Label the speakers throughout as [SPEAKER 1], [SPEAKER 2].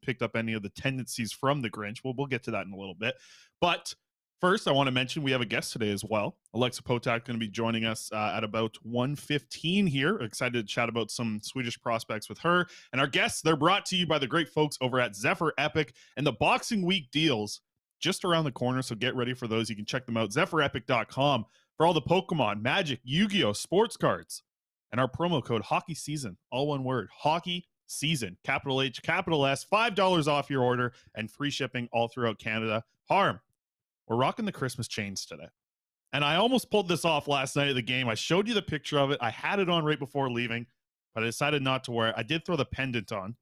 [SPEAKER 1] picked up any of the tendencies from the Grinch. We'll get to that in a little bit. But first, I want to mention we have a guest today as well. Alexa Potack going to be joining us at about 1:15 here. Excited to chat about some Swedish prospects with her. And our guests, they're brought to you by the great folks over at Zephyr Epic, and the Boxing Week deals just around the corner, so get ready for those. You can check them out, ZephyrEpic.com, for all the Pokemon, Magic, Yu-Gi-Oh! Sports cards. And our promo code, Hockey Season, all one word, Hockey Season, capital H, capital S, $5 off your order, and free shipping all throughout Canada. Harm, we're rocking the Christmas chains today. And I almost pulled this off last night at the game. I showed you the picture of it. I had it on right before leaving, but I decided not to wear it. I did throw the pendant on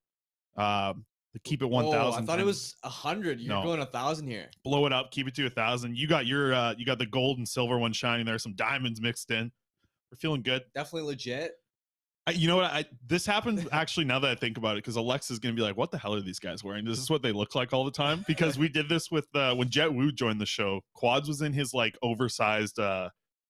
[SPEAKER 1] to keep it 1,000.
[SPEAKER 2] Oh, I thought it was 100. You're going 1,000 here.
[SPEAKER 1] Blow it up, keep it to 1,000. You got your you got the gold and silver one shining there, some diamonds mixed in. We're feeling good.
[SPEAKER 2] Definitely legit.
[SPEAKER 1] You know what? This happens actually now that I think about it, because Alexa's going to be like, what the hell are these guys wearing? This is what they look like all the time. Because we did this with when Jet Wu joined the show. Quads was in his like oversized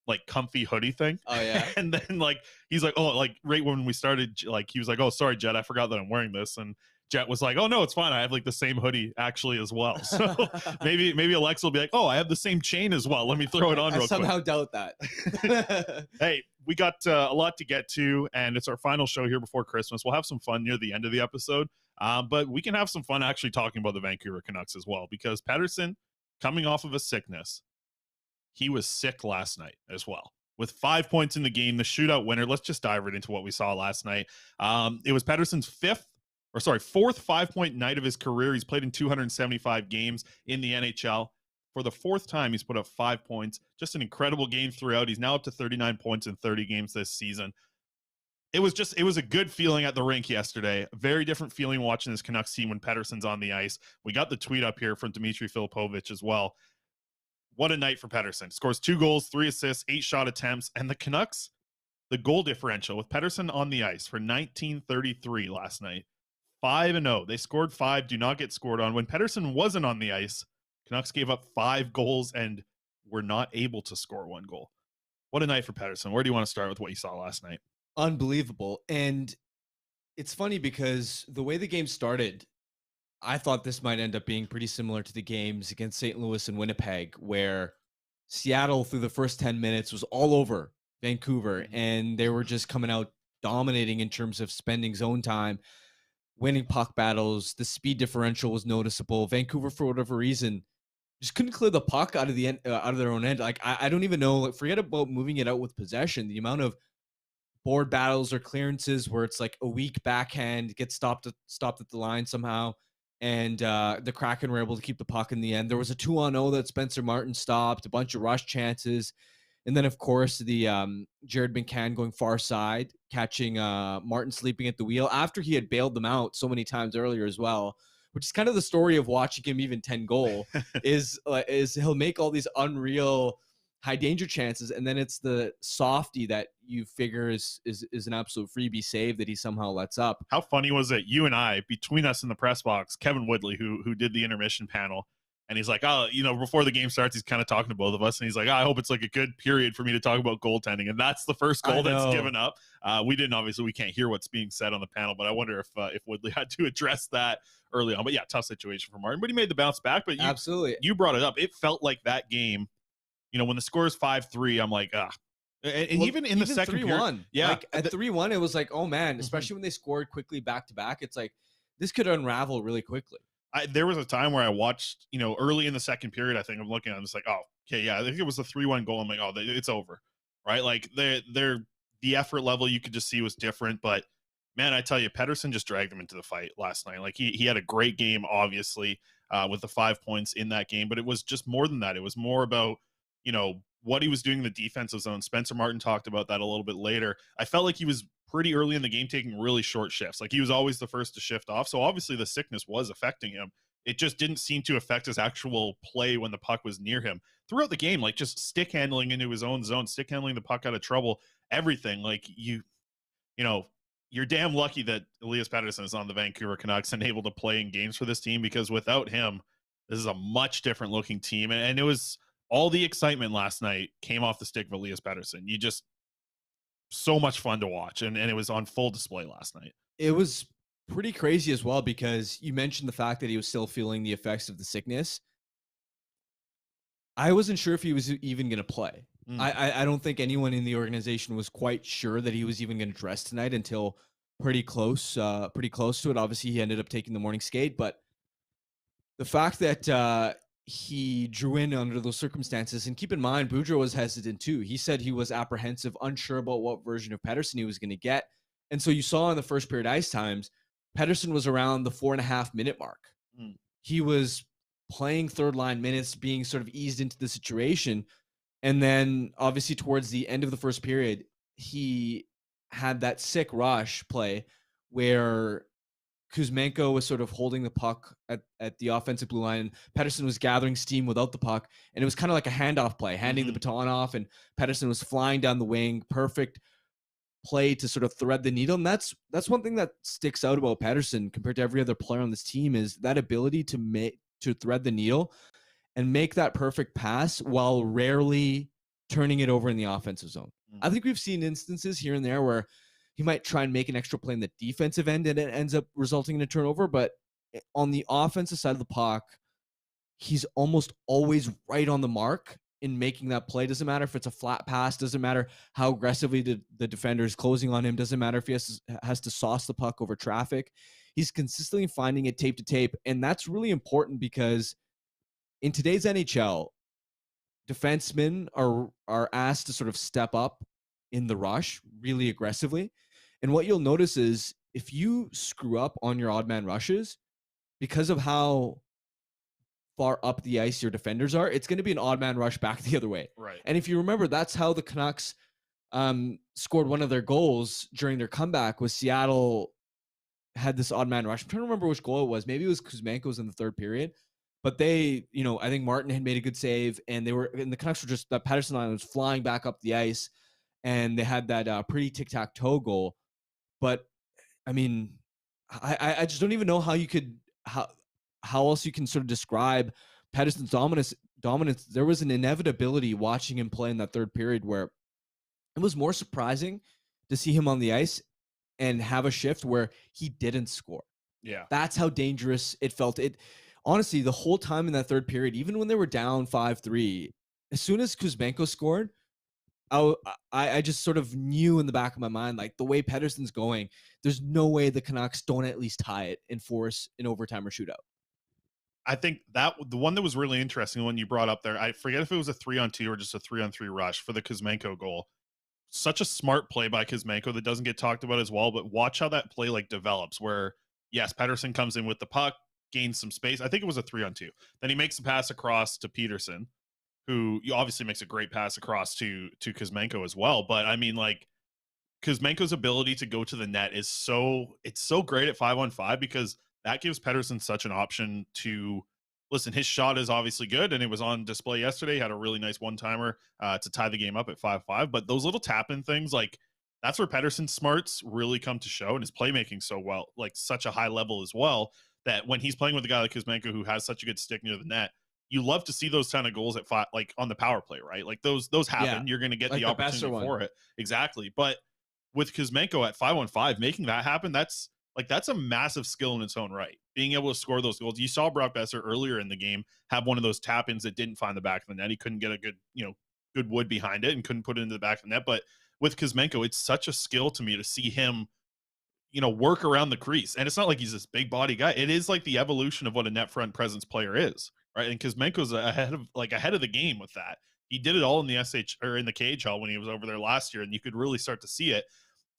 [SPEAKER 1] like comfy hoodie thing.
[SPEAKER 2] Oh yeah.
[SPEAKER 1] And then like he's like, oh, like right when we started, like he was like, oh, sorry, Jet, I forgot that I'm wearing this. And Jet was like, oh no, it's fine. I have like the same hoodie actually as well. So maybe Alexa will be like, oh, I have the same chain as well. Let me throw it on real quick.
[SPEAKER 2] I somehow doubt that.
[SPEAKER 1] Hey, we got a lot to get to, and it's our final show here before Christmas. We'll have some fun near the end of the episode, but we can have some fun actually talking about the Vancouver Canucks as well, because Pettersson, coming off of a sickness, he was sick last night as well. With 5 points in the game, the shootout winner. Let's just dive right into what we saw last night. It was Pettersson's fourth 5-point night of his career. He's played in 275 games in the NHL. For the fourth time, he's put up 5 points. Just an incredible game throughout. He's now up to 39 points in 30 games this season. It was a good feeling at the rink yesterday. A very different feeling watching this Canucks team when Pettersson's on the ice. We got the tweet up here from Dmitry Filipovich as well. What a night for Pettersson. Scores 2 goals, 3 assists, 8 shot attempts. And the Canucks, the goal differential with Pettersson on the ice for 1933 last night. 5-0. They scored 5, do not get scored on. When Pettersson wasn't on the ice, Canucks gave up 5 goals and were not able to score 1 goal. What a night for Pettersson. Where do you want to start with what you saw last night?
[SPEAKER 2] Unbelievable. And it's funny because the way the game started, I thought this might end up being pretty similar to the games against St. Louis and Winnipeg, where Seattle through the first 10 minutes was all over Vancouver, and they were just coming out dominating in terms of spending zone time, winning puck battles. The speed differential was noticeable. Vancouver, for whatever reason, just couldn't clear the puck out of the end, out of their own end. Like I don't even know. Like, forget about moving it out with possession. The amount of board battles or clearances where it's like a weak backhand gets stopped at the line somehow, and the Kraken were able to keep the puck in the end. There was a 2-on-0 that Spencer Martin stopped, a bunch of rush chances. And then, of course, the Jared McCann going far side, catching Martin sleeping at the wheel after he had bailed them out so many times earlier as well, which is kind of the story of watching him even 10 goal, is he'll make all these unreal high danger chances, and then it's the softy that you figure is an absolute freebie save that he somehow lets up.
[SPEAKER 1] How funny was it? You and I, between us in the press box, Kevin Woodley, who did the intermission panel, and he's like, oh, you know, before the game starts, he's kind of talking to both of us. And he's like, oh, I hope it's like a good period for me to talk about goaltending. And that's the first goal that's given up. We can't hear what's being said on the panel, but I wonder if Woodley had to address that early on. But yeah, tough situation for Martin, but he made the bounce back. But
[SPEAKER 2] Absolutely.
[SPEAKER 1] You brought it up. It felt like that game, you know, when the score is 5-3, I'm like, And even in the second
[SPEAKER 2] 3-1,
[SPEAKER 1] period. Yeah.
[SPEAKER 2] Like at 3-1, it was like, oh man, especially when they scored quickly back to back. It's like, this could unravel really quickly.
[SPEAKER 1] There was a time where I watched, you know, early in the second period, I think I'm looking at it, I'm just like, oh, okay, yeah, I think it was the 3-1 goal. I'm like, oh, it's over, right? Like the effort level you could just see was different. But man, I tell you, Pettersson just dragged them into the fight last night. Like he had a great game, obviously, with the 5 points in that game, but it was just more than that. It was more about, you know, what he was doing in the defensive zone. Spencer Martin talked about that a little bit later. I felt like he was pretty early in the game taking really short shifts. Like he was always the first to shift off. So obviously the sickness was affecting him. It just didn't seem to affect his actual play when the puck was near him throughout the game. Like just stick handling into his own zone, stick handling the puck out of trouble, everything. Like you know, you're damn lucky that Elias Pettersson is on the Vancouver Canucks and able to play in games for this team, because without him, this is a much different looking team. And it was all the excitement last night came off the stick of Elias Pettersson. You just so much fun to watch, and it was on full display last night.
[SPEAKER 2] It was pretty crazy as well, because you mentioned the fact that he was still feeling the effects of the sickness. I wasn't sure if he was even going to play. I don't think anyone in the organization was quite sure that he was even going to dress tonight until pretty close to it. Obviously, he ended up taking the morning skate, but the fact that he drew in under those circumstances, and keep in mind, Boudreau was hesitant too. He said he was apprehensive, unsure about what version of Pettersson he was going to get. And so you saw in the first period ice times, Pettersson was around the 4.5-minute mark. He was playing third line minutes, being sort of eased into the situation. And then obviously towards the end of the first period, he had that sick rush play where Kuzmenko was sort of holding the puck at the offensive blue line. Pettersson was gathering steam without the puck, and it was kind of like a handoff play, handing the baton off, and Pettersson was flying down the wing. Perfect play to sort of thread the needle. And that's one thing that sticks out about Pettersson compared to every other player on this team, is that ability to thread the needle and make that perfect pass while rarely turning it over in the offensive zone. I think we've seen instances here and there where he might try and make an extra play in the defensive end and it ends up resulting in a turnover. But on the offensive side of the puck, he's almost always right on the mark in making that play. Doesn't matter if it's a flat pass, doesn't matter how aggressively the defender is closing on him, doesn't matter if he has to sauce the puck over traffic. He's consistently finding it tape to tape. And that's really important because in today's NHL, defensemen are asked to sort of step up in the rush really aggressively. And what you'll notice is if you screw up on your odd man rushes, because of how far up the ice your defenders are, it's going to be an odd man rush back the other way.
[SPEAKER 1] Right.
[SPEAKER 2] And if you remember, that's how the Canucks scored one of their goals during their comeback. Was Seattle had this odd man rush. I'm trying to remember which goal it was. Maybe it was Kuzmenko's in the third period. But they, I think Martin had made a good save, and the Canucks were just, that Pettersson line was flying back up the ice, and they had that pretty tic-tac-toe goal. But I mean, I just don't even know how else you can sort of describe Pettersson's dominance. There was an inevitability watching him play in that third period where it was more surprising to see him on the ice and have a shift where he didn't score.
[SPEAKER 1] Yeah.
[SPEAKER 2] That's how dangerous it felt. Honestly, the whole time in that third period, even when they were down 5-3, as soon as Kuzmenko scored, I just sort of knew in the back of my mind, like the way Pettersson's going, there's no way the Canucks don't at least tie it and force an overtime or shootout.
[SPEAKER 1] I think that the one that was really interesting, when you brought up there, I forget if it was a 3-on-2 or just a 3-on-3 rush for the Kuzmenko goal. Such a smart play by Kuzmenko that doesn't get talked about as well, but watch how that play like develops where, yes, Pettersson comes in with the puck, gains some space. I think it was a 3-on-2. Then he makes a pass across to Pettersson, who obviously makes a great pass across to Kuzmenko as well. But I mean, like, Kuzmenko's ability to go to the net is so great at 5-on-5 because that gives Pettersson such an option to listen. His shot is obviously good, and it was on display yesterday. He had a really nice one-timer to tie the game up at 5-5. But those little tap-in things, like, that's where Pettersson's smarts really come to show, and his playmaking so well, like such a high level as well, that when he's playing with a guy like Kuzmenko who has such a good stick near the net, you love to see those kind of goals at five, like on the power play, right? Like those happen. Yeah. You're going to get like the opportunity for it. Exactly. But with Kuzmenko at 5-on-5, making that happen, that's a massive skill in its own right. Being able to score those goals. You saw Brock Besser earlier in the game have one of those tap-ins that didn't find the back of the net. He couldn't get a good wood behind it and couldn't put it into the back of the net. But with Kuzmenko, it's such a skill to me to see him, work around the crease. And it's not like he's this big body guy. It is like the evolution of what a net front presence player is, right? And Kuzmenko's ahead of the game with that. He did it all in the in the KHL when he was over there last year, and you could really start to see it.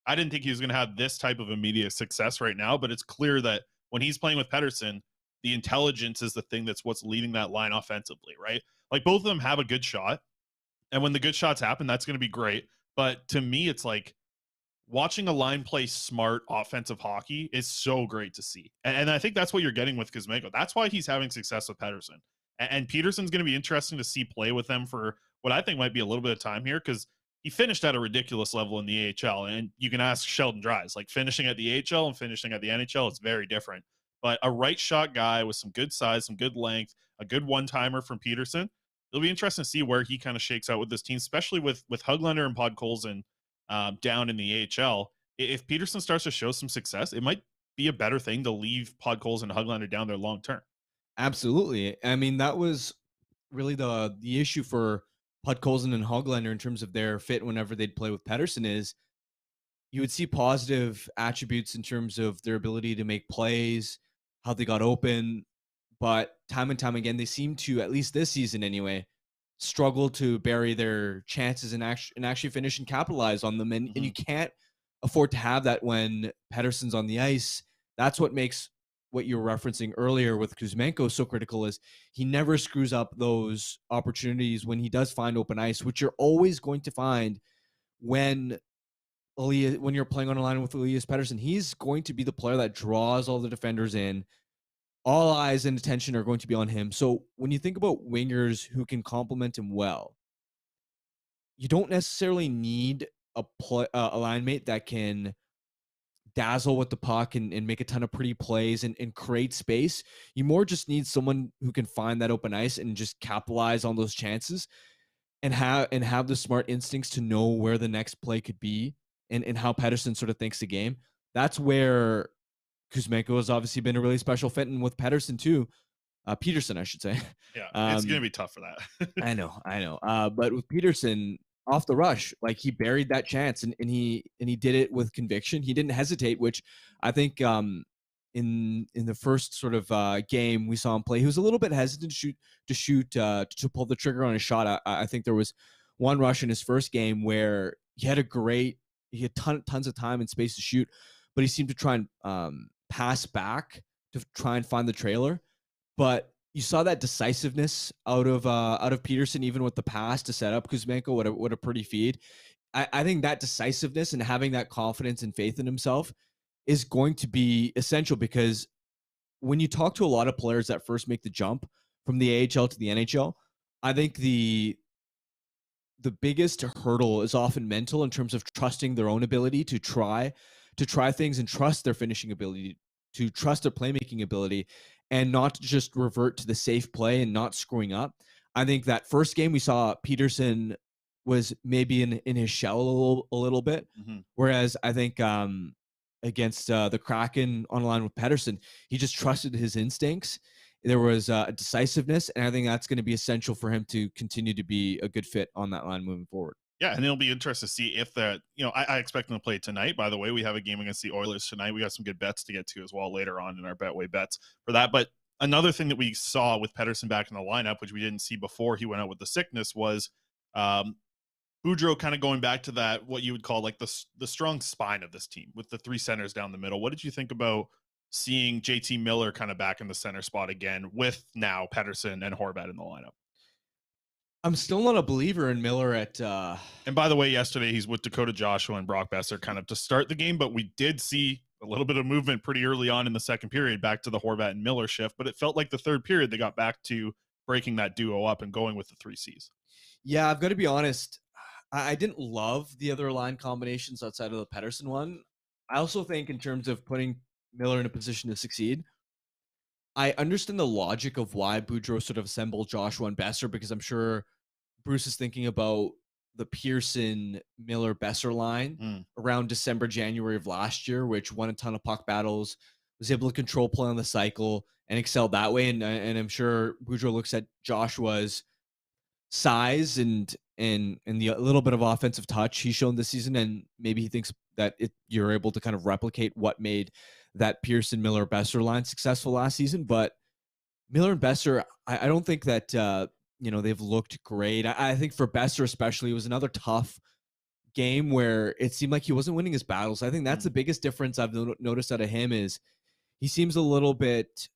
[SPEAKER 1] I didn't think he was going to have this type of immediate success right now, but it's clear that when he's playing with Pettersson, the intelligence is the thing that's what's leading that line offensively, right? Like, both of them have a good shot, and when the good shots happen, that's going to be great. But to me, it's like watching a line play smart offensive hockey is so great to see. And I think that's what you're getting with Kuzmenko. That's why he's having success with Pettersson. And Pettersson's going to be interesting to see play with them for what I think might be a little bit of time here, because he finished at a ridiculous level in the AHL. And you can ask Sheldon Dries, like, finishing at the AHL and finishing at the NHL is very different. But a right shot guy with some good size, some good length, a good one-timer from Pettersson, it'll be interesting to see where he kind of shakes out with this team, especially with Höglander and Podkolzin down in the AHL. If Pettersson starts to show some success, it might be a better thing to leave Podkolzin and Höglander down there long term.
[SPEAKER 2] Absolutely. I mean, that was really the issue for Podkolzin and Höglander in terms of their fit whenever they'd play with Pettersson is you would see positive attributes in terms of their ability to make plays, how they got open, but time and time again, they seem to, at least this season anyway, struggle to bury their chances and actually finish and capitalize on them. And you can't afford to have that when Pettersson's on the ice. That's what makes what you were referencing earlier with Kuzmenko so critical is he never screws up those opportunities when he does find open ice, which you're always going to find when when you're playing on a line with Elias Pettersson. He's going to be the player that draws all the defenders in. All eyes and attention are going to be on him. So when you think about wingers who can complement him well, you don't necessarily need a line mate that can dazzle with the puck and make a ton of pretty plays and create space. You more just need someone who can find that open ice and just capitalize on those chances and have the smart instincts to know where the next play could be and how Pettersson sort of thinks the game. That's where Kuzmenko has obviously been a really special fit, and with Pettersson too, Peterson, I should say.
[SPEAKER 1] Yeah, it's gonna be tough for that.
[SPEAKER 2] I know. But with Peterson off the rush, like he buried that chance and he did it with conviction. He didn't hesitate, which I think in the first sort of game we saw him play, he was a little bit hesitant to pull the trigger on a shot. I think there was one rush in his first game where he had tons of time and space to shoot, but he seemed to try and pass back to try and find the trailer. But you saw that decisiveness out of Peterson, even with the pass to set up Kuzmenko. What a pretty feed. I think that decisiveness and having that confidence and faith in himself is going to be essential, because when you talk to a lot of players that first make the jump from the AHL to the NHL, I think the biggest hurdle is often mental in terms of trusting their own ability to try things and trust their finishing ability, to trust their playmaking ability, and not just revert to the safe play and not screwing up. I think that first game we saw Peterson was maybe in his shell a little bit, whereas I think against the Kraken on a line with Pettersson, he just trusted his instincts. There was a decisiveness, and I think that's going to be essential for him to continue to be a good fit on that line moving forward.
[SPEAKER 1] Yeah, and it'll be interesting to see if that, I expect them to play tonight. By the way, we have a game against the Oilers tonight. We got some good bets to get to as well later on in our Betway bets for that. But another thing that we saw with Pettersson back in the lineup, which we didn't see before he went out with the sickness, was Boudreau kind of going back to that, what you would call like the strong spine of this team with the three centers down the middle. What did you think about seeing JT Miller kind of back in the center spot again with now Pettersson and Horvat in the lineup?
[SPEAKER 2] I'm still not a believer in Miller at
[SPEAKER 1] and by the way, yesterday he's with Dakota Joshua and Brock Besser kind of to start the game, but we did see a little bit of movement pretty early on in the second period back to the Horvat and Miller shift, but it felt like the third period they got back to breaking that duo up and going with the 3 Cs.
[SPEAKER 2] Yeah, I've got to be honest. I didn't love the other line combinations outside of the Pettersson one. I also think in terms of putting Miller in a position to succeed, I understand the logic of why Boudreau sort of assembled Joshua and Besser, because I'm sure Bruce is thinking about the Pearson, Miller, Besser line around December, January of last year, which won a ton of puck battles, was able to control play on the cycle and excel that way. And I'm sure Boudreau looks at Joshua's size and the little bit of offensive touch he's shown this season, and maybe he thinks that you're able to kind of replicate what made that Pearson, Miller, Besser line successful last season. But Miller and Besser, I don't think that they've looked great. I think for Besser especially, it was another tough game where it seemed like he wasn't winning his battles. I think that's the biggest difference I've noticed out of him is he seems a little bit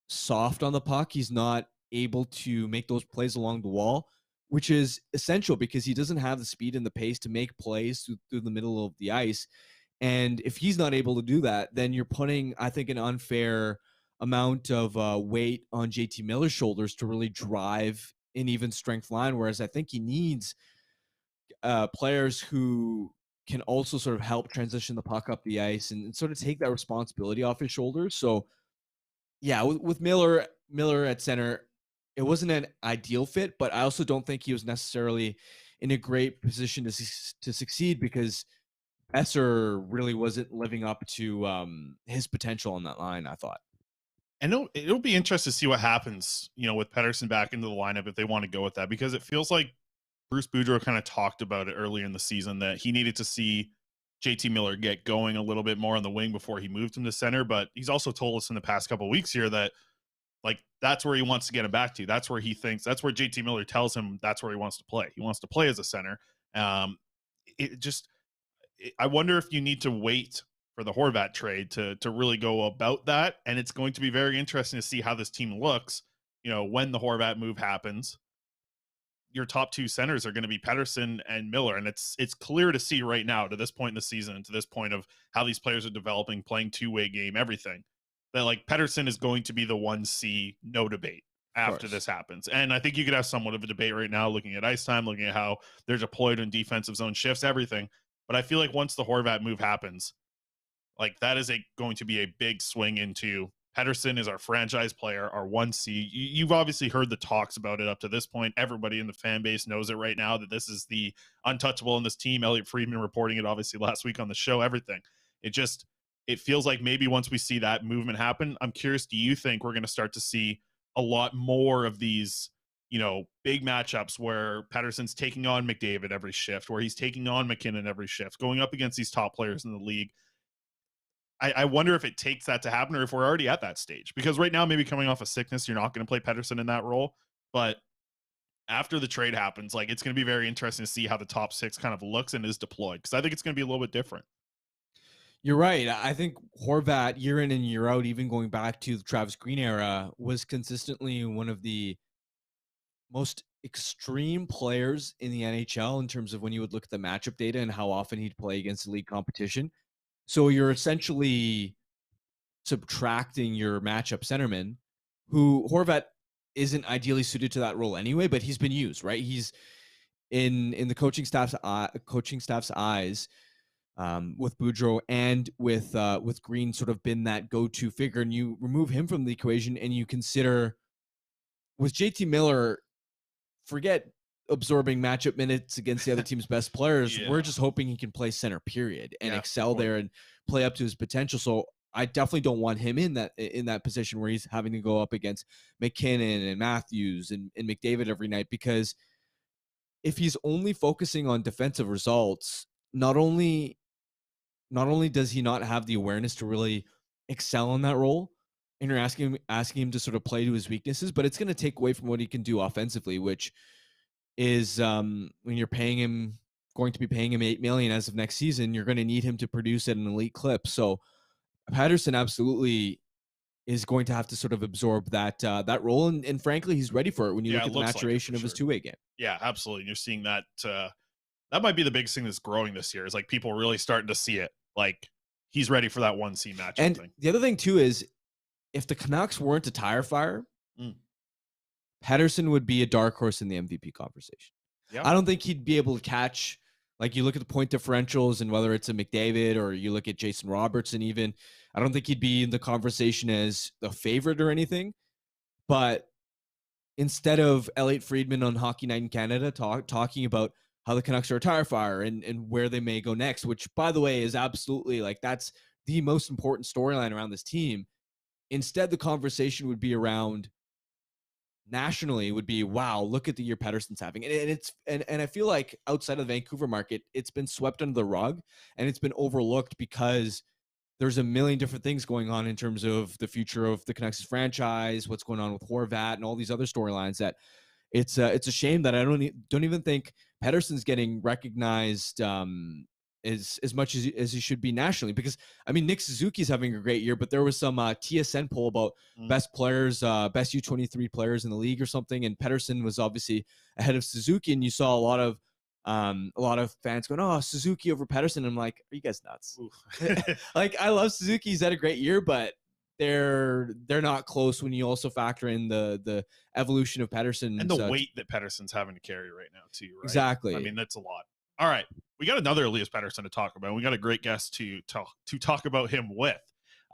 [SPEAKER 2] soft on the puck. He's not able to make those plays along the wall, which is essential because he doesn't have the speed and the pace to make plays through the middle of the ice. And if he's not able to do that, then you're putting, I think, an unfair amount of weight on JT Miller's shoulders to really drive an even strength line. Whereas I think he needs players who can also sort of help transition the puck up the ice and sort of take that responsibility off his shoulders. So yeah, with Miller at center, it wasn't an ideal fit, but I also don't think he was necessarily in a great position to succeed because Esser really wasn't living up to his potential on that line, I thought.
[SPEAKER 1] And it'll be interesting to see what happens, with Pettersson back into the lineup if they want to go with that, because it feels like Bruce Boudreau kind of talked about it earlier in the season that he needed to see JT Miller get going a little bit more on the wing before he moved him to center. But he's also told us in the past couple of weeks here that that's where he wants to get him back to. That's where he thinks, that's where JT Miller tells him that's where he wants to play. He wants to play as a center. Um, I wonder if you need to wait for the Horvat trade to really go about that. And it's going to be very interesting to see how this team looks, when the Horvat move happens. Your top two centers are going to be Pettersson and Miller. And it's clear to see right now, to this point in the season, to this point of how these players are developing, playing two-way game, everything, that Pettersson is going to be the 1C, no debate, after this happens. And I think you could have somewhat of a debate right now, looking at ice time, looking at how they're deployed in defensive zone shifts, everything. But I feel like once the Horvat move happens, that is going to be a big swing into Pettersson is our franchise player, our 1C. You've obviously heard the talks about it up to this point. Everybody in the fan base knows it right now that this is the untouchable in this team. Elliot Friedman reporting it obviously last week on the show, everything. It feels like maybe once we see that movement happen, I'm curious, do you think we're going to start to see a lot more of these, big matchups where Pettersson's taking on McDavid every shift, where he's taking on McKinnon every shift, going up against these top players in the league? I wonder if it takes that to happen or if we're already at that stage, because right now, maybe coming off a sickness, you're not going to play Pettersson in that role. But after the trade happens, it's going to be very interesting to see how the top six kind of looks and is deployed, because I think it's going to be a little bit different.
[SPEAKER 2] You're right. I think Horvat, year in and year out, even going back to the Travis Green era, was consistently one of the most extreme players in the NHL in terms of when you would look at the matchup data and how often he'd play against elite competition. So you're essentially subtracting your matchup centerman, who Horvat isn't ideally suited to that role anyway, but he's been used, right? He's in the coaching staff's eyes, with Boudreau and with Green sort of been that go-to figure, and you remove him from the equation and you consider with JT Miller, forget absorbing matchup minutes against the other team's best players. Yeah. We're just hoping he can play center period and excel there and play up to his potential. So I definitely don't want him in that position where he's having to go up against McKinnon and Matthews and McDavid every night, because if he's only focusing on defensive results, not only does he not have the awareness to really excel in that role, and you're asking him to sort of play to his weaknesses, but it's going to take away from what he can do offensively, which is when you're going to be paying him $8 million as of next season, you're going to need him to produce at an elite clip. So Pettersson absolutely is going to have to sort of absorb that role, and frankly, he's ready for it when you look at the maturation of his two-way game.
[SPEAKER 1] Yeah, absolutely. And you're seeing that. That might be the biggest thing that's growing this year, is people really starting to see it. He's ready for that 1C matchup.
[SPEAKER 2] And the other thing too is, if the Canucks weren't a tire fire, Pettersson would be a dark horse in the MVP conversation. Yep. I don't think he'd be able to catch, you look at the point differentials and whether it's a McDavid or you look at Jason Robertson even, I don't think he'd be in the conversation as a favorite or anything. But instead of Elliot Friedman on Hockey Night in Canada talking about how the Canucks are a tire fire and where they may go next, which, by the way, is absolutely that's the most important storyline around this team. Instead, the conversation would be around nationally would be, wow, look at the year Pettersson's having. And I feel like outside of the Vancouver market, it's been swept under the rug and it's been overlooked because there's a million different things going on in terms of the future of the Canucks franchise, what's going on with Horvat and all these other storylines, that it's a shame that I don't even think Pettersson's getting recognized as much as he should be nationally. Because Nick Suzuki's having a great year, but there was some TSN poll about best players, best U23 players in the league or something, and Pettersson was obviously ahead of Suzuki, and you saw a lot of fans going, "Oh, Suzuki over Pettersson." I'm like, are you guys nuts? I love Suzuki; he's had a great year, but they're not close when you also factor in the evolution of Pettersson
[SPEAKER 1] and the weight that Pettersson's having to carry right now too. Right?
[SPEAKER 2] Exactly.
[SPEAKER 1] That's a lot. All right, we got another Elias Pettersson to talk about. We got a great guest to talk about him with.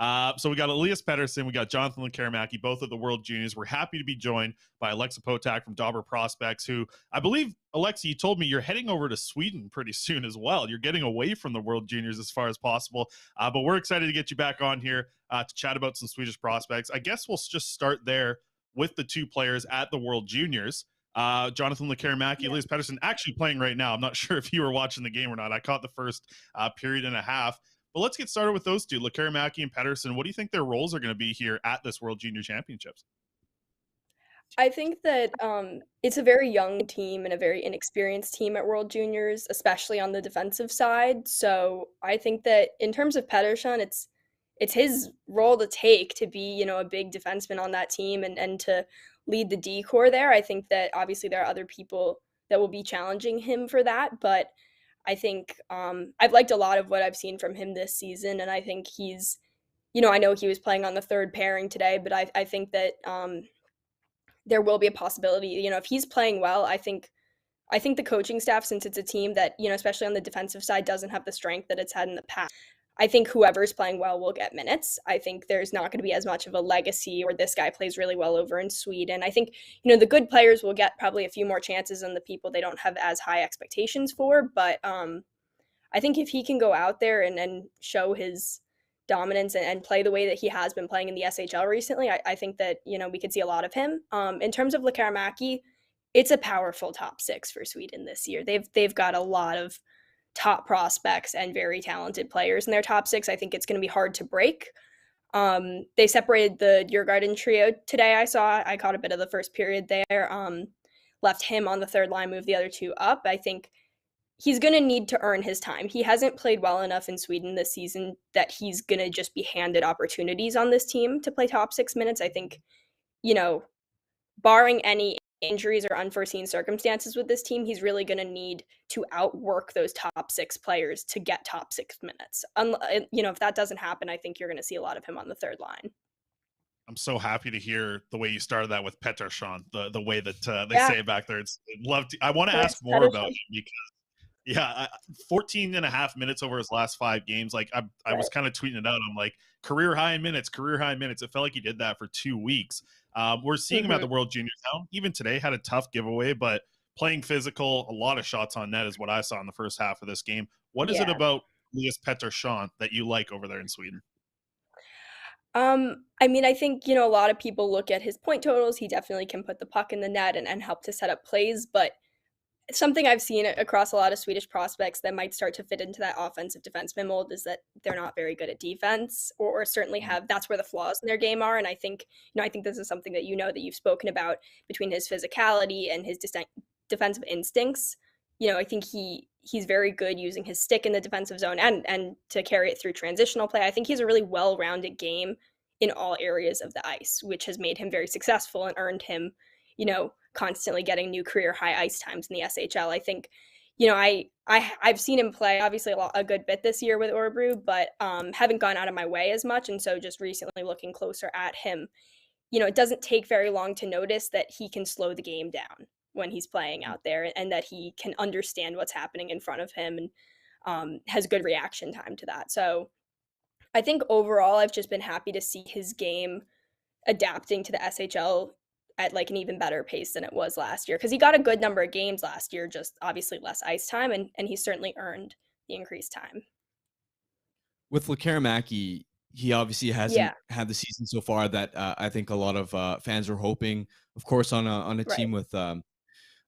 [SPEAKER 1] So we got Elias Pettersson, we got Jonathan Lekarmaki, both of the World Juniors. We're happy to be joined by Alexa Potack from Dauber Prospects, who I believe, Alexa, you told me you're heading over to Sweden pretty soon as well. You're getting away from the World Juniors as far as possible, but we're excited to get you back on here to chat about some Swedish prospects. I guess we'll just start there with the two players at the World Juniors. Jonathan Lekarmaki, Elias Pettersson, actually playing right now. I'm not sure if you were watching the game or not. I caught the first period and a half. But let's get started with those two, Lekarmaki and Pettersson. What do you think their roles are going to be here at this World Junior Championships?
[SPEAKER 3] I think that it's a very young team and a very inexperienced team at World Juniors, especially on the defensive side. So I think that in terms of Pettersson, it's his role to take to be, a big defenseman on that team and to lead the D core there. I think that obviously there are other people that will be challenging him for that, but I think I've liked a lot of what I've seen from him this season, and I think he's, I know he was playing on the third pairing today, but I think that there will be a possibility, if he's playing well, I think the coaching staff, since it's a team that, especially on the defensive side, doesn't have the strength that it's had in the past. I think whoever's playing well will get minutes. I think there's not going to be as much of a legacy or this guy plays really well over in Sweden. I think, the good players will get probably a few more chances than the people they don't have as high expectations for. But I think if he can go out there and show his dominance and play the way that he has been playing in the SHL recently, I think that, we could see a lot of him. In terms of Lekarmaki, it's a powerful top six for Sweden this year. They've got a lot of top prospects and very talented players in their top six. I think it's going to be hard to break. They separated the Djurgården trio today. I caught a bit of the first period there. Left him on the third line, moved the other two up. I think he's going to need to earn his time. He hasn't played well enough in Sweden this season that he's going to just be handed opportunities on this team to play top 6 minutes. I think, barring any injuries or unforeseen circumstances with this team, he's really going to need to outwork those top 6 players to get top 6 minutes. If that doesn't happen, I think you're going to see a lot of him on the third line.
[SPEAKER 1] I'm so happy to hear the way you started that with Pettersson, the way that they
[SPEAKER 3] Yeah.
[SPEAKER 1] say it back there. I want to ask more about him because, 14 and a half minutes over his last 5 games. Like I was kind of tweeting it out. I'm like, career high in minutes. It felt like he did that for 2 weeks. We're seeing him at the World Juniors now. Even today had a tough giveaway, but playing physical, a lot of shots on net is what I saw in the first half of this game. What is it about Elias Pettersson that you like over there in Sweden?
[SPEAKER 3] I think, a lot of people look at his point totals. He definitely can put the puck in the net and help to set up plays, but something I've seen across a lot of Swedish prospects that might start to fit into that offensive defenseman mold is that they're not very good at defense or certainly that's where the flaws in their game are. And I think, I think this is something that that you've spoken about between his physicality and his defensive instincts. I think he's very good using his stick in the defensive zone and to carry it through transitional play. I think he's a really well-rounded game in all areas of the ice, which has made him very successful and earned him, constantly getting new career high ice times in the SHL. I think, I've seen him play obviously a good bit this year with Örebro, but haven't gone out of my way as much. And so just recently looking closer at him, it doesn't take very long to notice that he can slow the game down when he's playing out there and that he can understand what's happening in front of him and has good reaction time to that. So I think overall, I've just been happy to see his game adapting to the SHL at like an even better pace than it was last year, because he got a good number of games last year, just obviously less ice time, and he's certainly earned the increased time.
[SPEAKER 2] With Lekarmaki, he obviously hasn't had the season so far that I think a lot of fans are hoping, of course, on a team with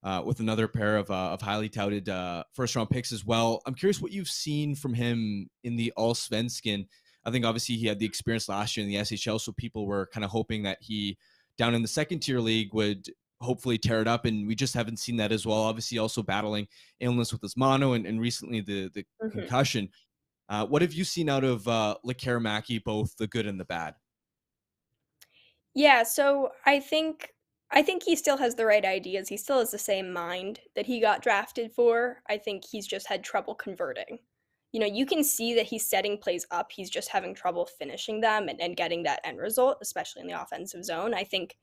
[SPEAKER 2] another pair of highly touted first round picks as well. I'm curious what you've seen from him in the Allsvenskan. I think obviously he had the experience last year in the SHL, so people were kind of hoping that he down in the second tier league would hopefully tear it up, and we just haven't seen that as well. Obviously also battling illness with his mono and recently the concussion. What have you seen out of Lekarmaki, both the good and the bad?
[SPEAKER 3] Yeah, so I think he still has the right ideas. He still has the same mind that he got drafted for. I think he's just had trouble converting. You can see that he's setting plays up. He's just having trouble finishing them and getting that end result, especially in the offensive zone. I think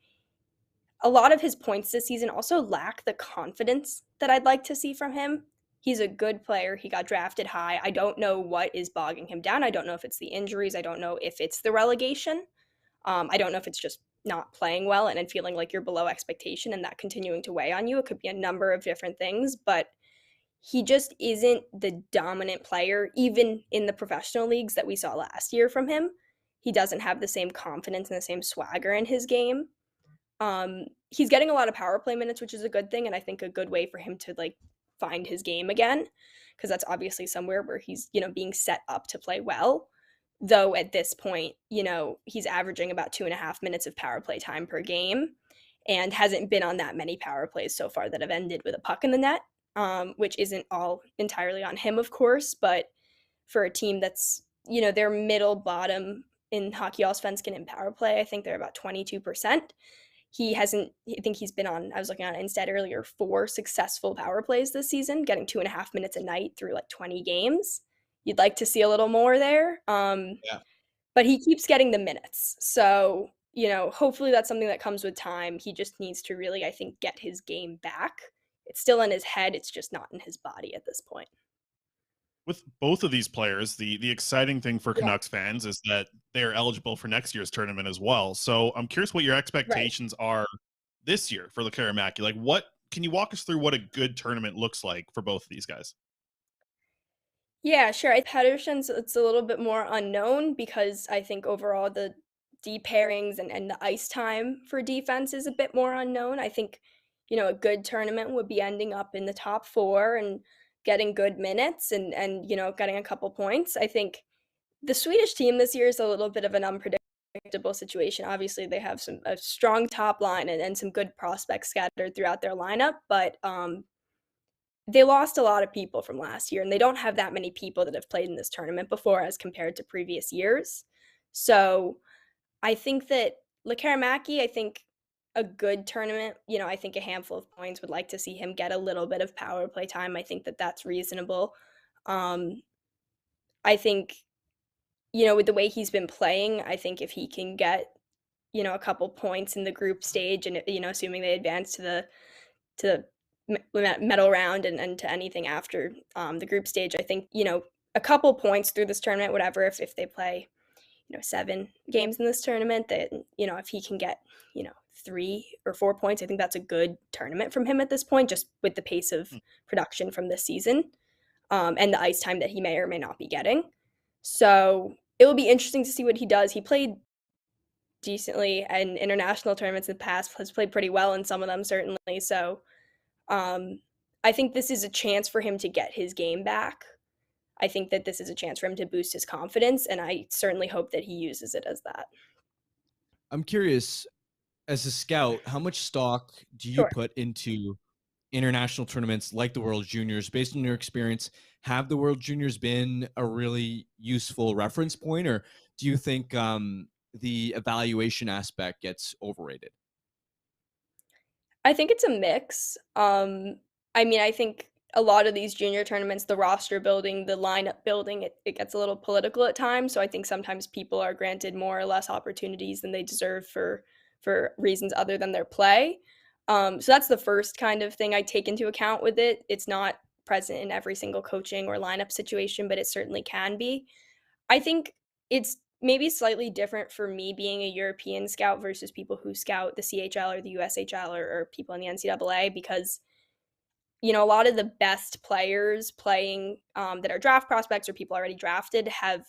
[SPEAKER 3] a lot of his points this season also lack the confidence that I'd like to see from him. He's a good player. He got drafted high. I don't know what is bogging him down. I don't know if it's the injuries. I don't know if it's the relegation. I don't know if it's just not playing well and feeling like you're below expectation and that continuing to weigh on you. It could be a number of different things, but he just isn't the dominant player, even in the professional leagues that we saw last year from him. He doesn't have the same confidence and the same swagger in his game. He's getting a lot of power play minutes, which is a good thing, and I think a good way for him to like find his game again, because that's obviously somewhere where he's, being set up to play well. Though at this point, he's averaging about 2.5 minutes of power play time per game and hasn't been on that many power plays so far that have ended with a puck in the net, which isn't all entirely on him, of course, but for a team that's, they're middle bottom in Hockey Allsvenskan in power play, I think they're about 22%. I think he's been on, I was looking on Instead earlier, 4 successful power plays this season, getting 2.5 minutes a night through like 20 games. You'd like to see a little more there.
[SPEAKER 2] Yeah.
[SPEAKER 3] But he keeps getting the minutes. So, hopefully that's something that comes with time. He just needs to really, I think, get his game back. It's still in his head. It's just not in his body at this point.
[SPEAKER 1] With both of these players, the exciting thing for
[SPEAKER 3] Yeah.
[SPEAKER 1] Canucks fans is that they are eligible for next year's tournament as well. So I'm curious what your expectations are this year for the Karamaki. Like, what can you walk us through what a good tournament looks like for both of these guys?
[SPEAKER 3] Yeah, sure. Pettersson's it's a little bit more unknown because I think overall the D pairings and the ice time for defense is a bit more unknown. I think, a good tournament would be ending up in the top 4 and getting good minutes and getting a couple points. I think the Swedish team this year is a little bit of an unpredictable situation. Obviously, they have a strong top line and some good prospects scattered throughout their lineup, but they lost a lot of people from last year, and they don't have that many people that have played in this tournament before as compared to previous years. So I think that Lekaramaki, I think a good tournament, I think a handful of points, would like to see him get a little bit of power play time. I think that that's reasonable. I think, with the way he's been playing, I think if he can get, a couple points in the group stage and, assuming they advance to medal round and to anything after the group stage. I think, a couple points through this tournament, whatever, if they play, 7 games in this tournament, that, if he can get, 3 or 4 points, I think that's a good tournament from him at this point, just with the pace of production from this season and the ice time that he may or may not be getting. So it will be interesting to see what he does. He played decently in international tournaments in the past, has played pretty well in some of them, certainly. So I think this is a chance for him to get his game back. I think that this is a chance for him to boost his confidence, and I certainly hope that he uses it as that.
[SPEAKER 2] I'm curious, as a scout, how much stock do you
[SPEAKER 3] Sure.
[SPEAKER 2] put into international tournaments like the World Juniors? Based on your experience, have the World Juniors been a really useful reference point, or do you think the evaluation aspect gets overrated?
[SPEAKER 3] I think it's a mix. I think a lot of these junior tournaments, the roster building, the lineup building, it gets a little political at times. So I think sometimes people are granted more or less opportunities than they deserve for reasons other than their play. So that's the first kind of thing I take into account with it. It's not present in every single coaching or lineup situation, but it certainly can be. I think it's maybe slightly different for me being a European scout versus people who scout the CHL or the USHL or people in the NCAA because, a lot of the best players playing that are draft prospects or people already drafted have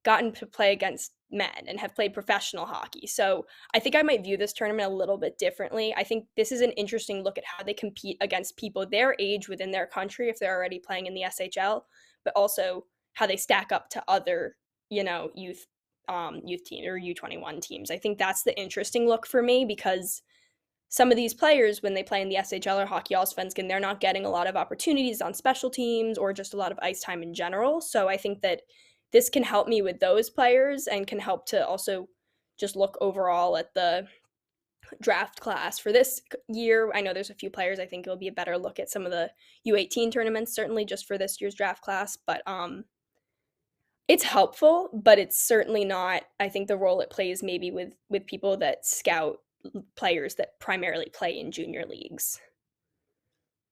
[SPEAKER 3] gotten to play against men and have played professional hockey. So I think I might view this tournament a little bit differently. I think this is an interesting look at how they compete against people their age within their country if they're already playing in the SHL, but also how they stack up to other, youth team or U21 teams. I think that's the interesting look for me because some of these players, when they play in the SHL or Hockey Allsvenskan, they're not getting a lot of opportunities on special teams or just a lot of ice time in general. So I think that this can help me with those players and can help to also just look overall at the draft class for this year. I know there's a few players. I think it'll be a better look at some of the U18 tournaments, certainly just for this year's draft class. But it's helpful, but it's certainly not, I think, the role it plays maybe with people that scout players that primarily play in junior leagues.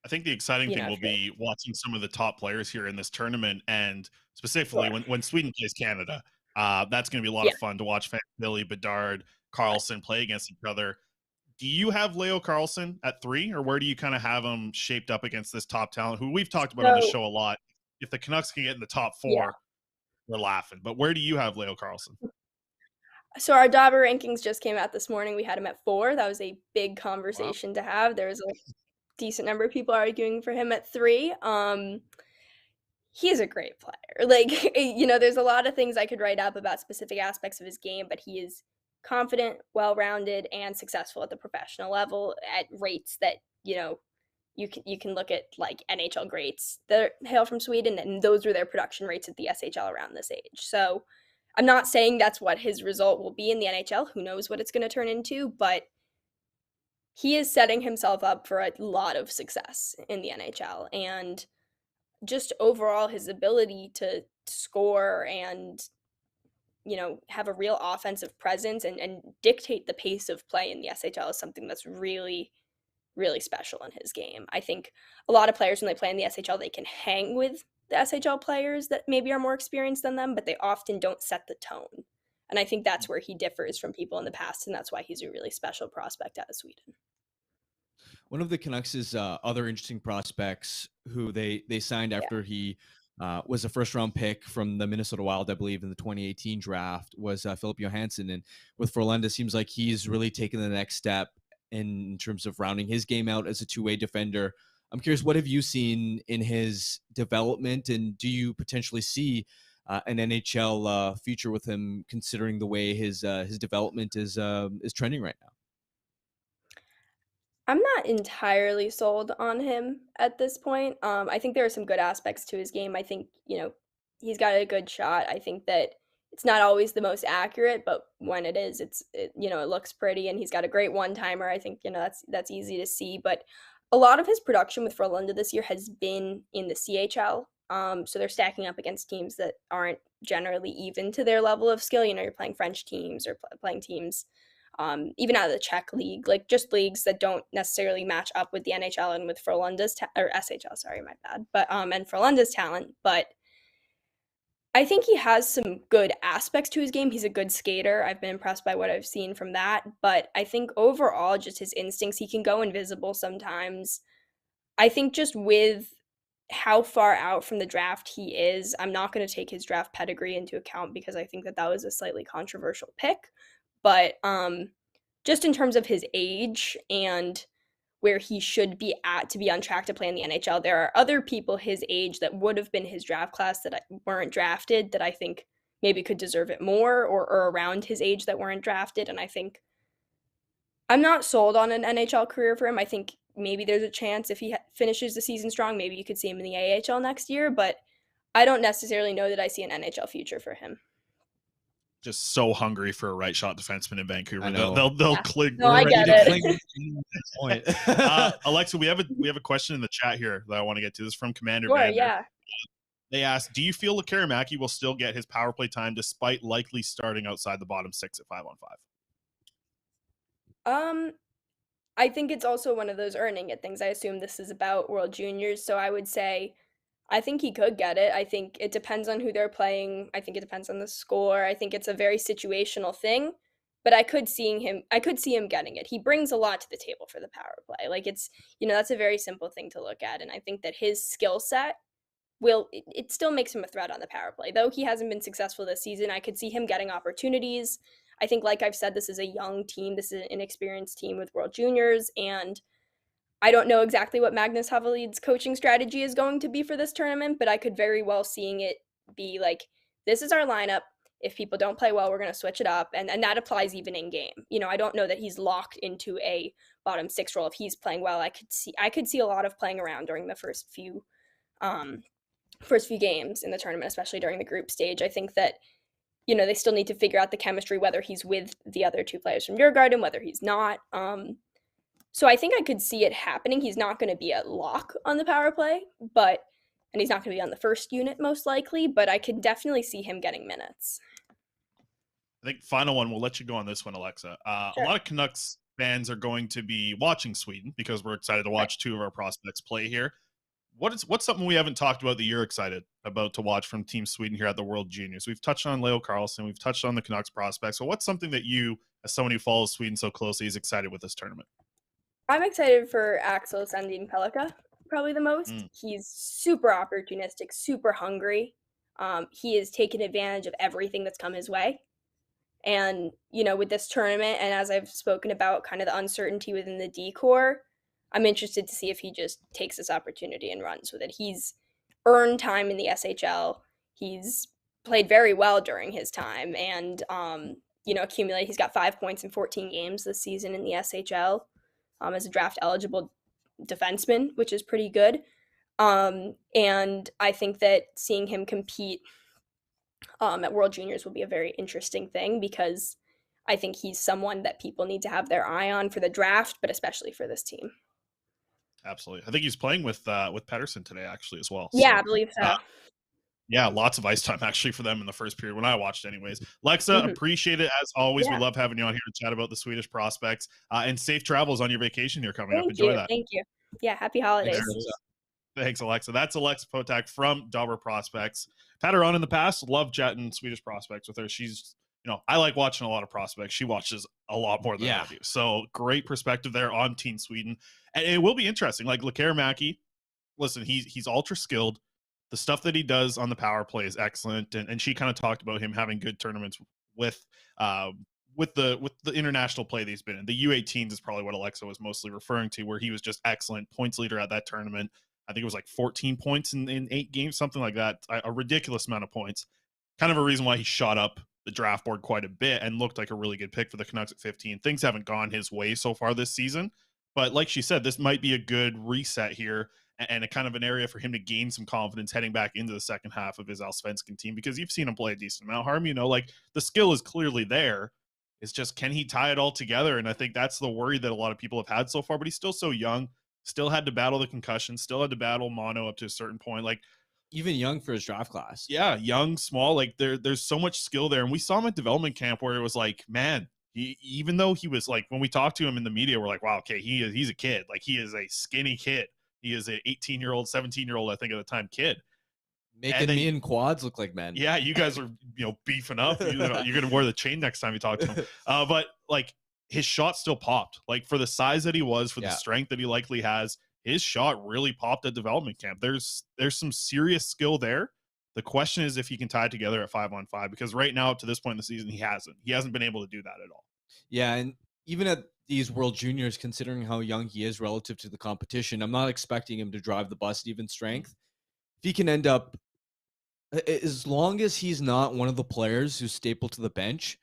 [SPEAKER 1] I think the exciting thing will be watching some of the top players here in this tournament, and specifically when Sweden plays Canada. That's going to be a lot of fun to watch Billy, Bedard, Carlson play against each other. Do you have Leo Carlson at 3, or where do you kind of have him shaped up against this top talent who we've talked about on the show a lot? If the Canucks can get in the top 4, we're laughing. But where do you have Leo Carlson?
[SPEAKER 3] So our Dobber rankings just came out this morning. We had him at 4. That was a big conversation to have. There was a decent number of people arguing for him at 3. He's a great player. Like, you know, there's a lot of things I could write up about specific aspects of his game, but he is confident, well-rounded, and successful at the professional level at rates that, you know, you can look at like NHL greats that hail from Sweden, and those were their production rates at the SHL around this age. So I'm not saying that's what his result will be in the NHL. Who knows what it's going to turn into, but he is setting himself up for a lot of success in the NHL. And just overall his ability to score and, you know, have a real offensive presence and dictate the pace of play in the SHL is something that's really, really special in his game. I think a lot of players, when they play in the SHL, they can hang with the SHL players that maybe are more experienced than them, but they often don't set the tone. And I think that's where he differs from people in the past, and that's why he's a really special prospect out of Sweden.
[SPEAKER 2] One of the Canucks' other interesting prospects who they signed after he was a first-round pick from the Minnesota Wild, I believe, in the 2018 draft, was Philip Johansson. And with Frölunda, seems like he's really taken the next step in terms of rounding his game out as a two-way defender. I'm curious, what have you seen in his development, and do you potentially see an NHL future with him, considering the way his development is trending right now?
[SPEAKER 3] I'm not entirely sold on him at this point. I think there are some good aspects to his game. I think, you know, he's got a good shot. I think that it's not always the most accurate, but when it is, you know, it looks pretty, and he's got a great one-timer. I think, you know, that's easy to see, but a lot of his production with Frölunda this year has been in the CHL. So they're stacking up against teams that aren't generally even to their level of skill. You know, you're playing French teams or playing teams even out of the Czech league, like just leagues that don't necessarily match up with the NHL and with Frölunda's or SHL, sorry, my bad, but and Frölunda's talent. But I think he has some good aspects to his game. He's a good skater. I've been impressed by what I've seen from that. But I think overall, just his instincts, he can go invisible sometimes. I think just with how far out from the draft he is, I'm not going to take his draft pedigree into account because I think that was a slightly controversial pick. But just in terms of his age and where he should be at to be on track to play in the NHL, there are other people his age that would have been his draft class that weren't drafted that I think maybe could deserve it more, or around his age that weren't drafted. And I think I'm not sold on an NHL career for him. I think maybe there's a chance if he finishes the season strong, maybe you could see him in the AHL next year, but I don't necessarily know that I see an NHL future for him.
[SPEAKER 1] Just so hungry for a right shot defenseman in Vancouver. They'll click.
[SPEAKER 3] No, I get it.
[SPEAKER 1] Alexa, we have a question in the chat here that I want to get to. This is from Commander
[SPEAKER 3] Sure,
[SPEAKER 1] Vander.
[SPEAKER 3] yeah.
[SPEAKER 1] They asked, do you feel Lekaramaki will still get his power play time despite likely starting outside the bottom 6 at 5-on-5?
[SPEAKER 3] I think it's also one of those earning it things. I assume this is about World Juniors, so I would say I think he could get it. I think it depends on who they're playing. I think it depends on the score. I think it's a very situational thing, but I could see him getting it. He brings a lot to the table for the power play. Like, it's, you know, that's a very simple thing to look at, and I think that his skill set it still makes him a threat on the power play. Though he hasn't been successful this season, I could see him getting opportunities. I think, like I've said, this is a young team. This is an inexperienced team with World Juniors, and I don't know exactly what Magnus Havelid's coaching strategy is going to be for this tournament, but I could very well seeing it be like, this is our lineup. If people don't play well, we're going to switch it up, and that applies even in game. You know, I don't know that he's locked into a bottom 6 role. If he's playing well, I could see a lot of playing around during the first few games in the tournament, especially during the group stage. I think that, you know, they still need to figure out the chemistry, whether he's with the other 2 players from Djurgården, whether he's not. So I think I could see it happening. He's not going to be a lock on the power play, and he's not going to be on the first unit most likely, but I could definitely see him getting minutes.
[SPEAKER 1] I think final one, we'll let you go on this one, Alexa. Sure. A lot of Canucks fans are going to be watching Sweden because we're excited to watch two of our prospects play here. What's something we haven't talked about that you're excited about to watch from Team Sweden here at the World Juniors? We've touched on Leo Carlsson. We've touched on the Canucks prospects. So what's something that you, as someone who follows Sweden so closely, is excited with this tournament?
[SPEAKER 3] I'm excited for Axel Sandin Pellikka, probably the most. He's super opportunistic, super hungry. He has taken advantage of everything that's come his way. And, with this tournament, and as I've spoken about kind of the uncertainty within the D-core, I'm interested to see if he just takes this opportunity and runs with it. He's earned time in the SHL. He's played very well during his time and, accumulated. He's got 5 points in 14 games this season in the SHL as a draft-eligible defenseman, which is pretty good. And I think that seeing him compete at World Juniors will be a very interesting thing because I think he's someone that people need to have their eye on for the draft, but especially for this team.
[SPEAKER 1] Absolutely. I think he's playing with Pettersson today, actually, as well.
[SPEAKER 3] Yeah, I believe so.
[SPEAKER 1] Yeah, lots of ice time, actually, for them in the first period when I watched anyways. Alexa, appreciate it, as always. Yeah. We love having you on here to chat about the Swedish prospects. And safe travels on your vacation here coming up. Enjoy that.
[SPEAKER 3] Thank you. Yeah, happy holidays.
[SPEAKER 1] Thanks, Alexa. That's Alexa Potack from Dobber Prospects. Had her on in the past. Love chatting Swedish prospects with her. She's, I like watching a lot of prospects. She watches a lot more than I do. So great perspective there on Team Sweden. And it will be interesting. Like Lekerimäki, listen, he's ultra skilled. The stuff that he does on the power play is excellent. And she kind of talked about him having good tournaments with the international play that he's been in. The U18s is probably what Alexa was mostly referring to, where he was just excellent points leader at that tournament. I think it was like 14 points in 8 games, something like that. A ridiculous amount of points. Kind of a reason why he shot up the draft board quite a bit and looked like a really good pick for the Canucks at 15. Things haven't gone his way so far this season. But like she said, this might be a good reset here and a kind of an area for him to gain some confidence heading back into the second half of his Allsvenskan team, because you've seen him play a decent amount. Harm, the skill is clearly there. It's just, can he tie it all together? And I think that's the worry that a lot of people have had so far, but he's still so young, still had to battle the concussion, still had to battle mono up to a certain point. Like,
[SPEAKER 2] even young for his draft class.
[SPEAKER 1] Yeah, young, small, like there's so much skill there. And we saw him at development camp where it was like, man, even though he was like, when we talked to him in the media, we're like, wow, okay, he's a kid. Like, he is a skinny kid. He is a 18-year-old, 17-year-old, I think at the time, kid.
[SPEAKER 2] Making me and quads look like men.
[SPEAKER 1] Yeah, you guys are, beefing up. You're going to wear the chain next time you talk to him. But like, his shot still popped. Like, for the size that he was, for the strength that he likely has, his shot really popped at development camp. There's some serious skill there. The question is if he can tie it together at 5-on-5, because right now, up to this point in the season, he hasn't been able to do that at all.
[SPEAKER 2] Yeah, and even at these World Juniors, considering how young he is relative to the competition, I'm not expecting him to drive the bus at even strength. If he can end up, as long as he's not one of the players who's stapled to the bench,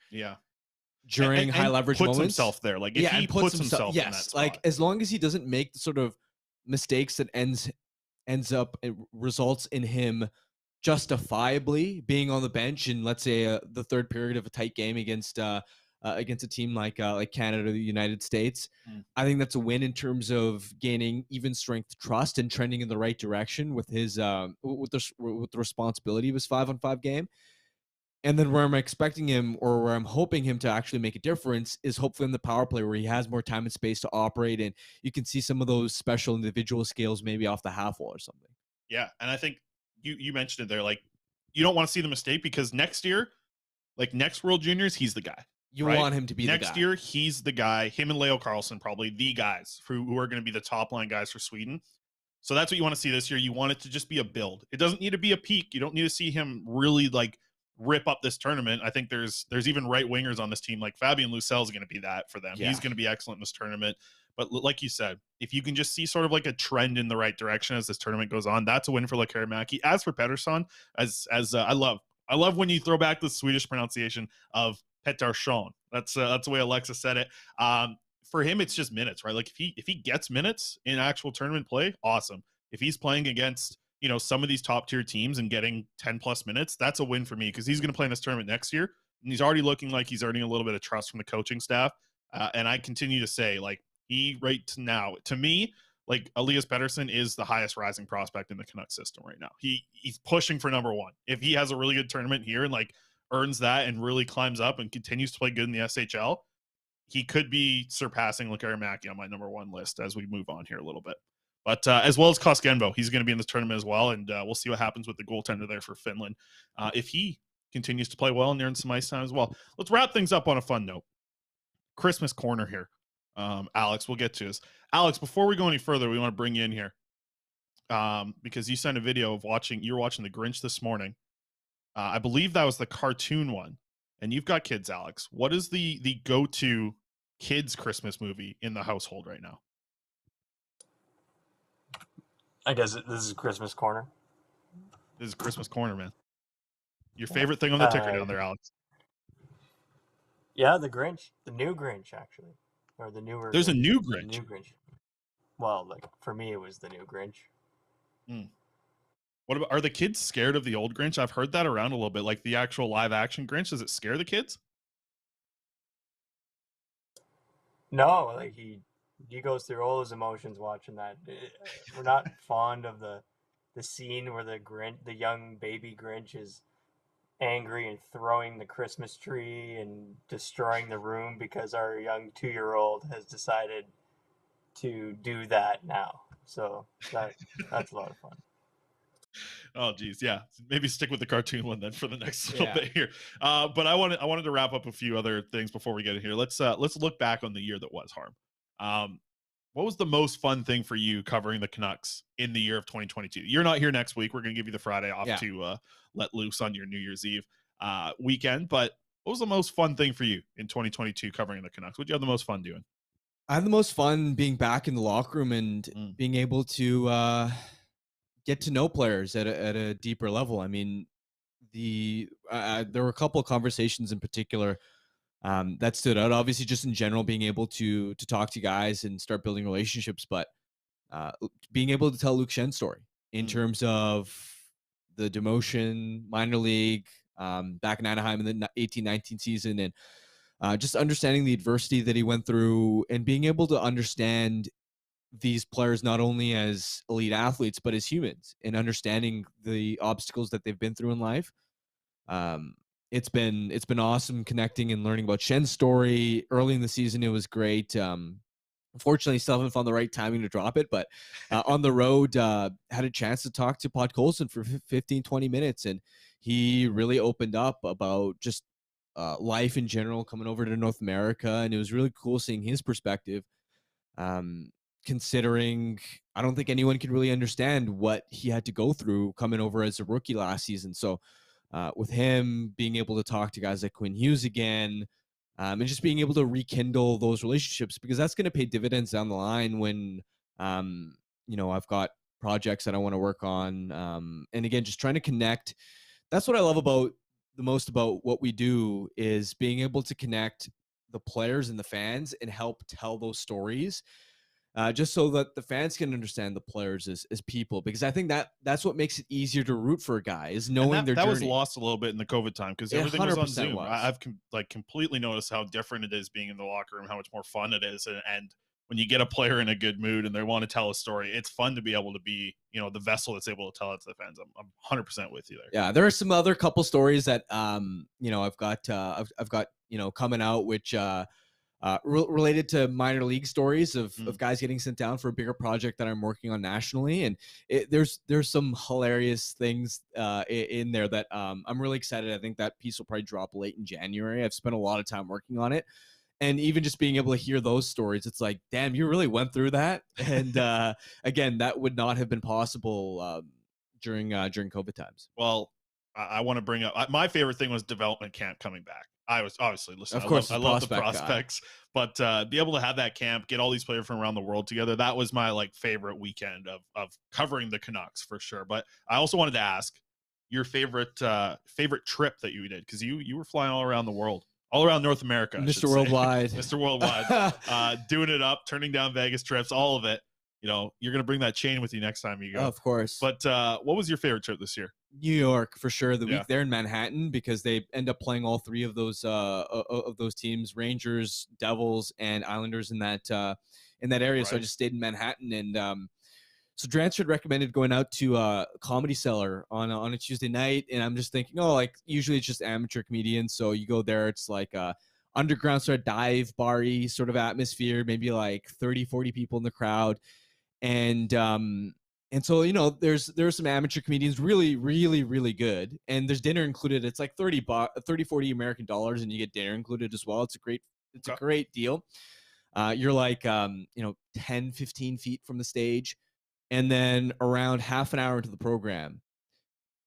[SPEAKER 2] during high leverage moments,
[SPEAKER 1] himself there. Like, if he puts himself in that spot.
[SPEAKER 2] Like, as long as he doesn't make the sort of mistakes that ends up, it results in him justifiably being on the bench in, let's say, the third period of a tight game against a team like Canada or the United States. I think that's a win in terms of gaining even strength trust and trending in the right direction with his with the responsibility of his 5-on-5 game. And then where I'm expecting him, or where I'm hoping him to actually make a difference, is hopefully in the power play, where he has more time and space to operate, and you can see some of those special individual skills maybe off the half wall or something.
[SPEAKER 1] Yeah, and I think you mentioned it there. Like, you don't want to see the mistake, because next year, like next World Juniors, he's the guy.
[SPEAKER 2] You want him to be
[SPEAKER 1] next year. He's the guy. Him and Leo Carlsson, probably the guys who are going to be the top line guys for Sweden. So that's what you want to see this year. You want it to just be a build. It doesn't need to be a peak. You don't need to see him really like rip up this tournament. I think there's even right wingers on this team, like Fabian Lysell is going to be that for them. Yeah. He's going to be excellent in this tournament. But like you said, if you can just see sort of like a trend in the right direction as this tournament goes on, that's a win for Lekerimäki. As for Pettersson, I love when you throw back the Swedish pronunciation of Pettersson. That's the way Alexa said it. For him, it's just minutes, right? Like, if he gets minutes in actual tournament play, awesome. If he's playing against some of these top tier teams and getting 10 plus minutes, that's a win for me, because he's going to play in this tournament next year. And he's already looking like he's earning a little bit of trust from the coaching staff. And I continue to say, like, he right now, to me, like, Elias Pettersson is the highest rising prospect in the Canucks system right now. He's pushing for number one. If he has a really good tournament here and like earns that and really climbs up and continues to play good in the SHL, he could be surpassing Lekari-Mackey on my number one list as we move on here a little bit. But as well as Koskinen, he's going to be in this tournament as well, and we'll see what happens with the goaltender there for Finland. If he continues to play well and earns some ice time as well. Let's wrap things up on a fun note. Christmas corner here. Alex, we'll get to this. Alex, before we go any further, we want to bring you in here because you sent a video of you were watching The Grinch this morning. I believe that was the cartoon one. And you've got kids, Alex. What is the go-to kids Christmas movie in the household right now?
[SPEAKER 4] I guess this is Christmas corner.
[SPEAKER 1] This is Christmas corner, man. Your favorite thing on the ticker down there, Alex?
[SPEAKER 4] Yeah, the Grinch. The new Grinch, actually. Or the newer
[SPEAKER 1] There's
[SPEAKER 4] Grinch.
[SPEAKER 1] a new Grinch?
[SPEAKER 4] New Grinch. Well, like, for me, it was the new Grinch.
[SPEAKER 1] What about, are the kids scared of the old Grinch? I've heard that around a little bit. Like the actual live action Grinch, does it scare the kids?
[SPEAKER 4] No, like he goes through all his emotions watching that. We're not fond of the scene where the young baby Grinch is angry and throwing the Christmas tree and destroying the room because our young 2-year-old has decided to do that now. So that's a lot of fun.
[SPEAKER 1] Oh geez, yeah. Maybe stick with the cartoon one then for the next little bit here. But I wanted to wrap up a few other things before we get in here. Let's look back on the year that was, Harm. What was the most fun thing for you covering the Canucks in the year of 2022? You're not here next week. We're going to give you the Friday off to let loose on your New Year's Eve weekend. But what was the most fun thing for you in 2022 covering the Canucks? What did you have the most fun doing?
[SPEAKER 2] I had the most fun being back in the locker room and being able to get to know players at a deeper level. I mean, there were a couple of conversations in particular that stood out. Obviously, just in general, being able to talk to guys and start building relationships, but being able to tell Luke Schen's story in terms of the demotion, minor league, back in Anaheim in the 18-19 season, and just understanding the adversity that he went through and being able to understand these players not only as elite athletes but as humans and understanding the obstacles that they've been through in life. It's been awesome connecting and learning about Schen's story early in the season. It was great. Unfortunately, still haven't found the right timing to drop it, but on the road, had a chance to talk to Podkolzin for 15-20 minutes, and he really opened up about just life in general coming over to North America, and it was really cool seeing his perspective. Considering I don't think anyone can really understand what he had to go through coming over as a rookie last season. So with him being able to talk to guys like Quinn Hughes again, and just being able to rekindle those relationships, because that's going to pay dividends down the line when, I've got projects that I want to work on. And again, just trying to connect. That's what I love about the most about what we do, is being able to connect the players and the fans and help tell those stories. Just so that the fans can understand the players as people, because I think that's what makes it easier to root for a guy, is knowing their journey. That
[SPEAKER 1] was lost a little bit in the COVID time because everything was on Zoom. I've completely noticed how different it is being in the locker room, how much more fun it is, and when you get a player in a good mood and they want to tell a story, it's fun to be able to be, the vessel that's able to tell it to the fans. I'm 100% with you there.
[SPEAKER 2] Yeah, there are some other couple stories that I've got coming out, which related to minor league stories of guys getting sent down for a bigger project that I'm working on nationally. And there's some hilarious things in there that I'm really excited. I think that piece will probably drop late in January. I've spent a lot of time working on it. And even just being able to hear those stories, it's like, damn, you really went through that. And again, that would not have been possible during COVID times.
[SPEAKER 1] Well, I want to bring up my favorite thing was development camp coming back. I was obviously listening.
[SPEAKER 2] Of course,
[SPEAKER 1] I love the prospects, but be able to have that camp, get all these players from around the world together. That was my favorite weekend of covering the Canucks for sure. But I also wanted to ask your favorite trip that you did, because you were flying all around the world, all around North America,
[SPEAKER 2] Mr. Worldwide,
[SPEAKER 1] Mr. Worldwide, doing it up, turning down Vegas trips, all of it. You're going to bring that chain with you next time you go.
[SPEAKER 2] Of course.
[SPEAKER 1] But what was your favorite trip this year?
[SPEAKER 2] New York, for sure. The week there in Manhattan, because they end up playing all three of those teams, Rangers, Devils, and Islanders in that area. Right. So I just stayed in Manhattan. And so Drance had recommended going out to Comedy Cellar on a Tuesday night. And I'm just thinking, usually it's just amateur comedians. So you go there, it's like underground sort of dive bar-y sort of atmosphere, maybe like 30, 40 people in the crowd. And so, you know, there's some amateur comedians really, really, really good. And there's dinner included. It's like 30, 40 American dollars, and you get dinner included as well. It's a great deal. You're like, 10, 15 feet from the stage. And then around half an hour into the program,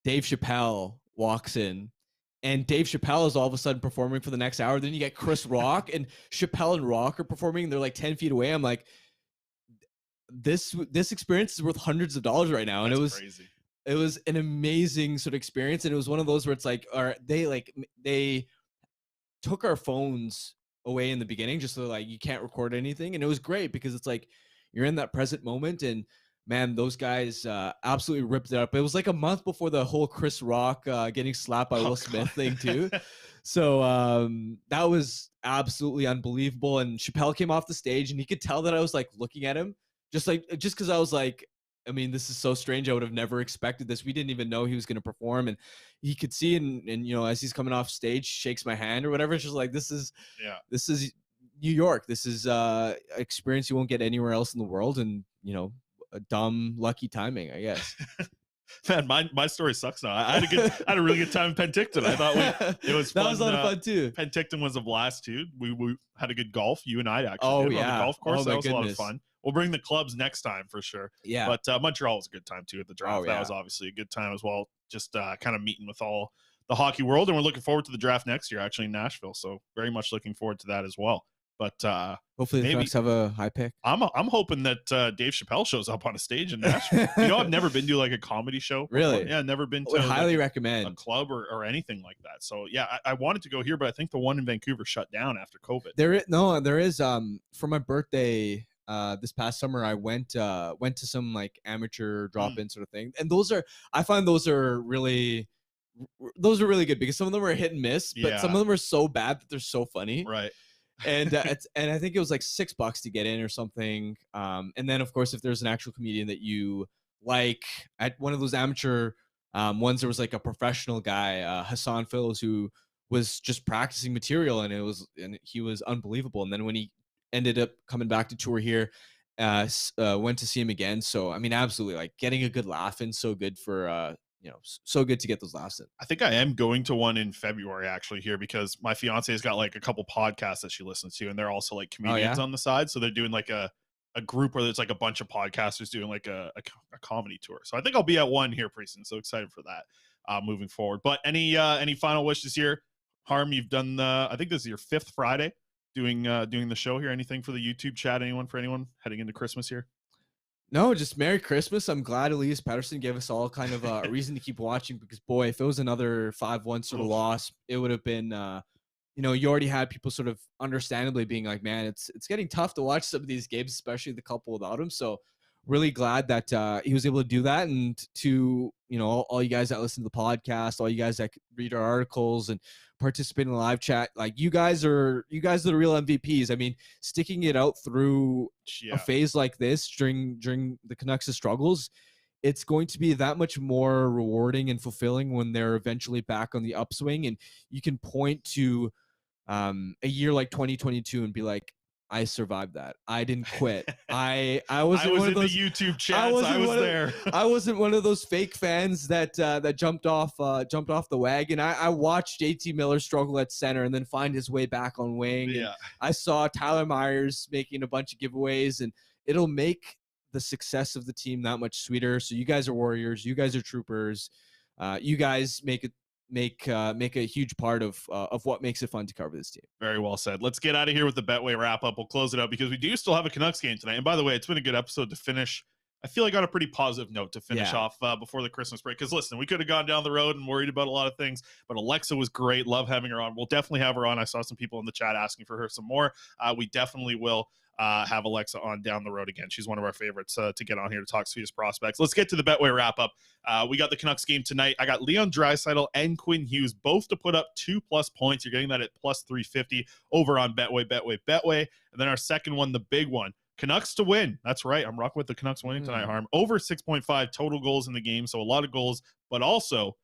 [SPEAKER 2] Dave Chappelle walks in, and Dave Chappelle is all of a sudden performing for the next hour. Then you get Chris Rock, and Chappelle and Rock are performing. They're like 10 feet away. I'm like, this experience is worth hundreds of dollars right now. And
[SPEAKER 1] That's crazy.
[SPEAKER 2] It was an amazing sort of experience. And it was one of those where it's like, they took our phones away in the beginning, just so like you can't record anything. And it was great because it's like you're in that present moment, and man, those guys absolutely ripped it up. It was like a month before the whole Chris Rock getting slapped by Will Smith thing too. So that was absolutely unbelievable. And Chappelle came off the stage, and he could tell that I was like looking at him just because I was like, I mean, this is so strange. I would have never expected this. We didn't even know he was going to perform, and he could see, and you know, as he's coming off stage, shakes my hand or whatever. It's just like, this is New York. This is experience you won't get anywhere else in the world. And you know, a dumb lucky timing, I guess.
[SPEAKER 1] Man, my story sucks now. I had a really good time in Penticton. I thought it was fun.
[SPEAKER 2] That was a lot of fun too.
[SPEAKER 1] Penticton was a blast too. We had a good golf. You and I actually
[SPEAKER 2] did
[SPEAKER 1] on the golf course. That was a lot of
[SPEAKER 2] goodness.
[SPEAKER 1] fun. We'll bring the clubs next time for sure.
[SPEAKER 2] Yeah.
[SPEAKER 1] But Montreal was a good time too at the draft. That was obviously a good time as well. Just kind of meeting with all the hockey world, and we're looking forward to the draft next year actually in Nashville. So very much looking forward to that as well. But
[SPEAKER 2] hopefully the Canucks have a high pick.
[SPEAKER 1] I'm hoping that Dave Chappelle shows up on a stage in Nashville. You know, I've never been to like a comedy show before.
[SPEAKER 2] Really?
[SPEAKER 1] Yeah, never been to.
[SPEAKER 2] I would highly recommend
[SPEAKER 1] a club or anything like that. So yeah, I wanted to go here, but I think the one in Vancouver shut down after COVID.
[SPEAKER 2] There is for my birthday this past summer, I went to some like amateur drop-in sort of thing, and I find those are really good because some of them are hit and miss, but some of them are so bad that they're so funny.
[SPEAKER 1] Right.
[SPEAKER 2] And and I think it was like $6 to get in or something. And then of course, if there's an actual comedian that you like, at one of those amateur ones, there was like a professional guy, Hassan Phillips, who was just practicing material, and he was unbelievable. And then when he ended up coming back to tour here, went to see him again. So I mean, absolutely, like getting a good laugh in, so good for so good to get those laughs in.
[SPEAKER 1] I think I am going to one in February actually here, because my fiance has got like a couple podcasts that she listens to, and they're also like comedians on the side. So they're doing like a group where there's like a bunch of podcasters doing like a comedy tour. So I think I'll be at one here pretty soon. So excited for that moving forward. But any final wishes here? Harm, you've done I think this is your 5th Friday doing the show here. Anything for the YouTube chat? Anyone heading into Christmas here?
[SPEAKER 2] No, just Merry Christmas. I'm glad Elias Pettersson gave us all kind of a reason to keep watching, because boy, if it was another 5-1 sort of loss, it would have been, you already had people sort of understandably being like, man, it's getting tough to watch some of these games, especially the couple without him. So really glad that he was able to do that. And to, all you guys that listen to the podcast, all you guys that read our articles and participate in the live chat, like you guys are the real MVPs. I mean, sticking it out through a phase like this during the Canucks' struggles, it's going to be that much more rewarding and fulfilling when they're eventually back on the upswing, and you can point to a year like 2022 and be like, I survived that. I didn't quit. I was in the
[SPEAKER 1] YouTube chats. I was there.
[SPEAKER 2] I wasn't one of those fake fans that jumped off the wagon. I watched JT Miller struggle at center and then find his way back on wing.
[SPEAKER 1] Yeah.
[SPEAKER 2] I saw Tyler Myers making a bunch of giveaways, and it'll make the success of the team that much sweeter. So you guys are warriors. You guys are troopers. You guys make a huge part of what makes it fun to cover this team.
[SPEAKER 1] Very well said. Let's get out of here with the Betway wrap up. We'll close it up because we do still have a Canucks game tonight. And by the way, it's been a good episode to finish. I feel like on a pretty positive note to finish off before the Christmas break. Because listen, we could have gone down the road and worried about a lot of things, but Alexa was great. Love having her on. We'll definitely have her on. I saw some people in the chat asking for her some more. We definitely will have Alexa on down the road again. She's one of our favorites to get on here to talk Swedish prospects. Let's get to the Betway wrap up. We got the Canucks game tonight. I got Leon Draisaitl and Quinn Hughes both to put up 2+ points. You're getting that at plus 350 over on Betway. And then our second one, the big one, Canucks to win. That's right. I'm rocking with the Canucks winning tonight, Harm. Over 6.5 total goals in the game. So a lot of goals, but also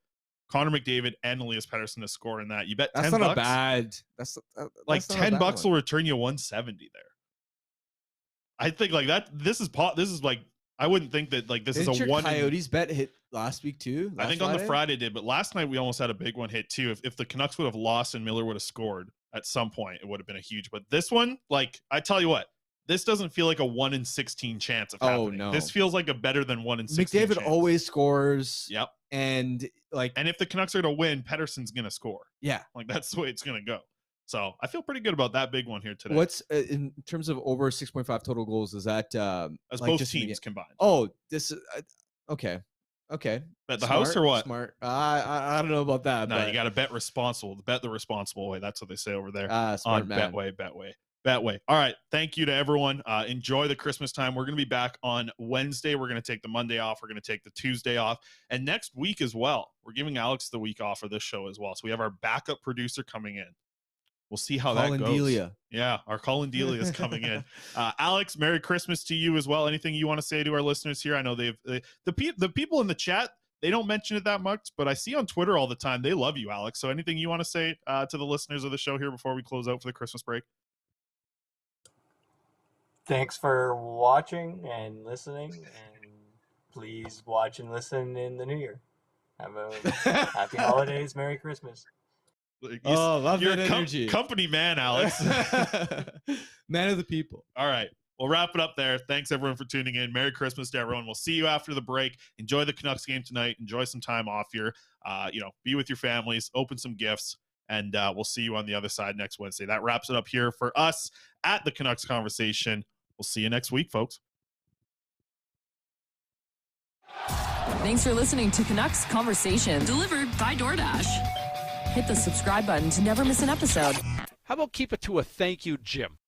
[SPEAKER 1] Connor McDavid and Elias Pettersson to score in that. You bet
[SPEAKER 2] That's
[SPEAKER 1] $10.
[SPEAKER 2] not a bad. That's
[SPEAKER 1] like
[SPEAKER 2] not a bad
[SPEAKER 1] $10
[SPEAKER 2] one.
[SPEAKER 1] will return you 170 there. I think like that. This is like, I wouldn't think that like this
[SPEAKER 2] Didn't
[SPEAKER 1] is a
[SPEAKER 2] your
[SPEAKER 1] one.
[SPEAKER 2] Coyotes bet hit last week too?
[SPEAKER 1] I think on the Friday did, but last night we almost had a big one hit too. If the Canucks would have lost and Miller would have scored at some point, it would have been a huge. But this one, like I tell you what, this doesn't feel like a 1 in 16 chance of happening.
[SPEAKER 2] No.
[SPEAKER 1] This feels like a better than 1 in 16.
[SPEAKER 2] McDavid
[SPEAKER 1] chance.
[SPEAKER 2] always scores.
[SPEAKER 1] Yep.
[SPEAKER 2] And
[SPEAKER 1] if the Canucks are going to win, Pettersson's going to score.
[SPEAKER 2] Yeah.
[SPEAKER 1] Like that's the way it's going to go. So I feel pretty good about that big one here today.
[SPEAKER 2] What's in terms of over 6.5 total goals? Is that
[SPEAKER 1] as like both teams combined?
[SPEAKER 2] Oh, this is okay.
[SPEAKER 1] Bet the house or what?
[SPEAKER 2] Smart. I don't know about that.
[SPEAKER 1] No,
[SPEAKER 2] but
[SPEAKER 1] you got to bet responsible. Bet the responsible way. That's what they say over there
[SPEAKER 2] smart
[SPEAKER 1] on
[SPEAKER 2] man.
[SPEAKER 1] Betway. All right. Thank you to everyone. Enjoy the Christmas time. We're going to be back on Wednesday. We're going to take the Monday off. We're going to take the Tuesday off. And next week as well, we're giving Alex the week off for this show as well. So we have our backup producer coming in. We'll see how that goes.
[SPEAKER 2] Delia.
[SPEAKER 1] Yeah, our Colin Delia is coming in. Alex, Merry Christmas to you as well. Anything you want to say to our listeners here? I know the people in the chat, they don't mention it that much, but I see on Twitter all the time they love you, Alex. So anything you want to say to the listeners of the show here before we close out for the Christmas break?
[SPEAKER 4] Thanks for watching and listening, and please watch and listen in the new year. Have a happy holidays, Merry Christmas.
[SPEAKER 2] Love
[SPEAKER 1] you're
[SPEAKER 2] that energy.
[SPEAKER 1] Company man, Alex.
[SPEAKER 2] Man of the people.
[SPEAKER 1] All right. We'll wrap it up there. Thanks, everyone, for tuning in. Merry Christmas to everyone. We'll see you after the break. Enjoy the Canucks game tonight. Enjoy some time off here. Be with your families. Open some gifts. And we'll see you on the other side next Wednesday. That wraps it up here for us at the Canucks Conversation. We'll see you next week, folks.
[SPEAKER 5] Thanks for listening to Canucks Conversation, delivered by DoorDash. Hit the subscribe button to never miss an episode.
[SPEAKER 6] How about keep it to a thank you, Jim?